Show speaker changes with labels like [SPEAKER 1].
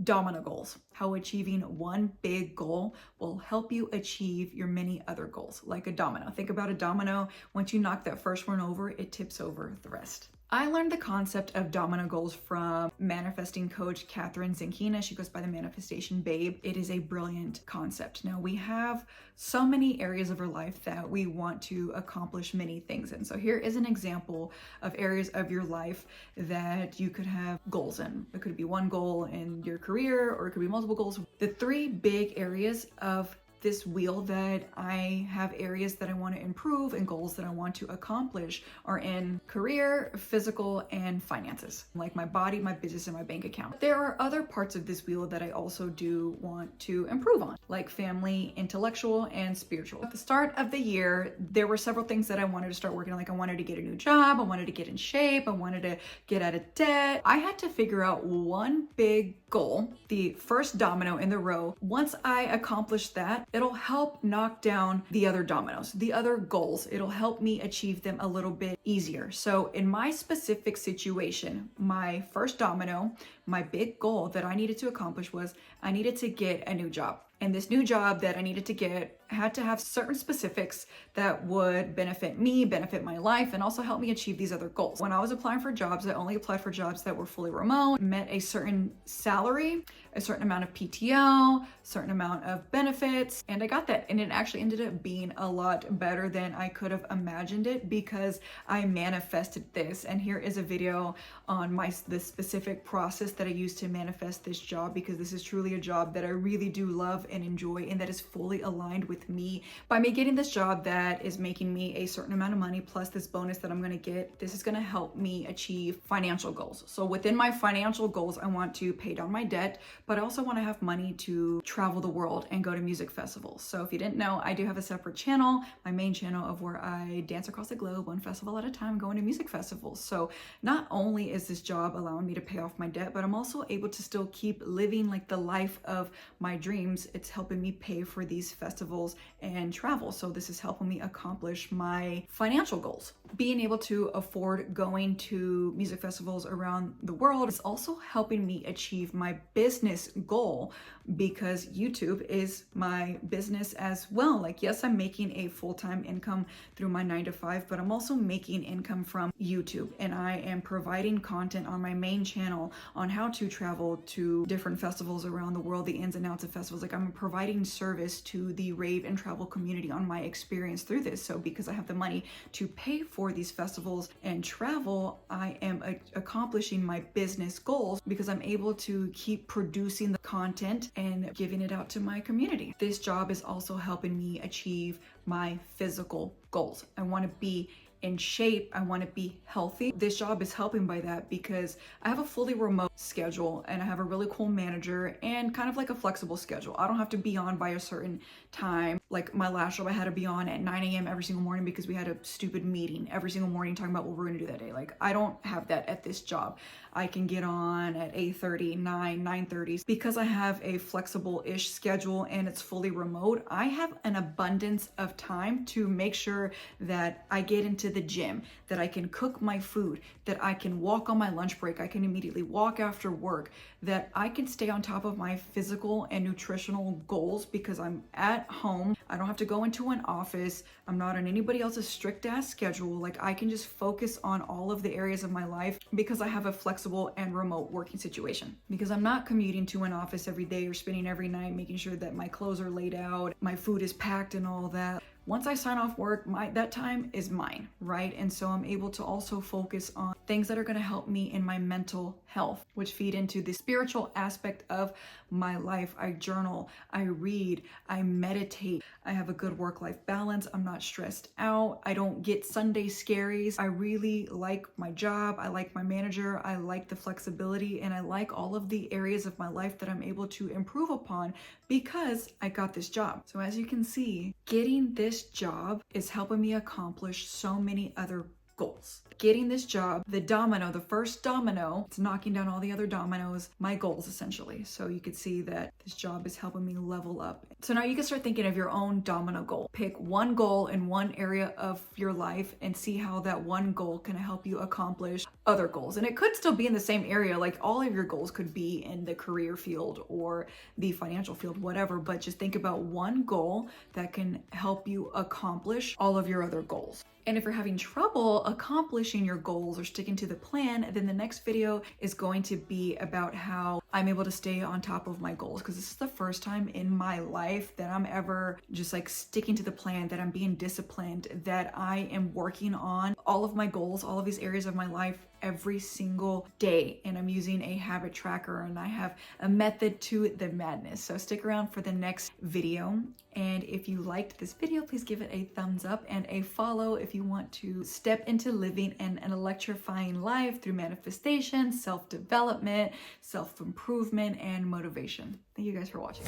[SPEAKER 1] Domino goals, how achieving one big goal will help you achieve your many other goals. Like a domino. Think about a domino. Once you knock that first one over, it tips over the rest. I learned the concept of domino goals from manifesting coach Catherine Zinkina. She goes by the Manifestation Babe. It is a brilliant concept. Now, we have so many areas of our life that we want to accomplish many things in. So here is an example of areas of your life that you could have goals in. It could be one goal in your career, or it could be multiple goals. The three big areas of this wheel that I have areas that I want to improve and goals that I want to accomplish are in career, physical, and finances, like my body, my business, and my bank account. There are other parts of this wheel that I also do want to improve on, like family, intellectual, and spiritual. At the start of the year, there were several things that I wanted to start working on. Like I wanted to get a new job, I wanted to get in shape, I wanted to get out of debt. I had to figure out one big goal, the first domino in the row. Once I accomplished that, it'll help knock down the other dominoes, the other goals. It'll help me achieve them a little bit easier. So in my specific situation, my first domino, my big goal that I needed to accomplish was I needed to get a new job. And this new job that I needed to get had to have certain specifics that would benefit me, benefit my life, and also help me achieve these other goals. When I was applying for jobs, I only applied for jobs that were fully remote, met a certain salary, a certain amount of PTO, certain amount of benefits, and I got that. And it actually ended up being a lot better than I could have imagined it because I manifested this. And here is a video on the specific process that I used to manifest this job, because this is truly a job that I really do love and enjoy, and that is fully aligned with me. By me getting this job that is making me a certain amount of money plus this bonus that I'm going to get, this is going to help me achieve financial goals. So within my financial goals, I want to pay down my debt, but I also want to have money to travel the world and go to music festivals. So if you didn't know, I do have a separate channel, my main channel, of where I dance across the globe, one festival at a time, going to music festivals. So not only is this job allowing me to pay off my debt, but I'm also able to still keep living like the life of my dreams. It's helping me pay for these festivals and travel. So this is helping me accomplish my financial goals. Being able to afford going to music festivals around the world is also helping me achieve my business goal, because YouTube is my business as well. Like, yes, I'm making a full-time income through my 9-to-5, but I'm also making income from YouTube, and I am providing content on my main channel on how to travel to different festivals around the world, the ins and outs of festivals. Like, I'm providing service to the rave and travel community on my experience through this. So because I have the money to pay for these festivals and travel, I am accomplishing my business goals because I'm able to keep producing the content and giving it out to my community. This job is also helping me achieve my physical goals. I want to be in shape, I want to be healthy. This job is helping by that because I have a fully remote schedule and I have a really cool manager and kind of like a flexible schedule. I don't have to be on by a certain time. Like my last job, I had to be on at 9 a.m. every single morning because we had a stupid meeting every single morning talking about what we're gonna do that day. Like, I don't have that at this job. I can get on at 8:30, 9:30. Because I have a flexible-ish schedule and it's fully remote, I have an abundance of time to make sure that I get into the gym, that I can cook my food, that I can walk on my lunch break, I can immediately walk after work, that I can stay on top of my physical and nutritional goals because I'm at home. I don't have to go into an office. I'm not on anybody else's strict ass schedule. Like, I can just focus on all of the areas of my life because I have a flexible and remote working situation. Because I'm not commuting to an office every day or spending every night making sure that my clothes are laid out, my food is packed and all that. Once I sign off work, that time is mine, right? And so I'm able to also focus on things that are going to help me in my mental health, which feed into the spiritual aspect of my life. I journal, I read, I meditate, I have a good work-life balance, I'm not stressed out, I don't get Sunday scaries. I really like my job, I like my manager, I like the flexibility, and I like all of the areas of my life that I'm able to improve upon because I got this job. So as you can see, getting this job is helping me accomplish so many other goals. Getting this job, the domino, the first domino, it's knocking down all the other dominoes, my goals essentially. So you could see that this job is helping me level up. So now you can start thinking of your own domino goal. Pick one goal in one area of your life and see how that one goal can help you accomplish other goals. And it could still be in the same area, like all of your goals could be in the career field or the financial field, whatever, but just think about one goal that can help you accomplish all of your other goals. And if you're having trouble accomplishing your goals or sticking to the plan, then the next video is going to be about how I'm able to stay on top of my goals, because this is the first time in my life that I'm ever just like sticking to the plan, that I'm being disciplined, that I am working on all of my goals, all of these areas of my life every single day, and I'm using a habit tracker and I have a method to the madness. So stick around for the next video, and if you liked this video, please give it a thumbs up and a follow if you want to step into living an electrifying life through manifestation, self-development, self-improvement, and motivation. Thank you guys for watching.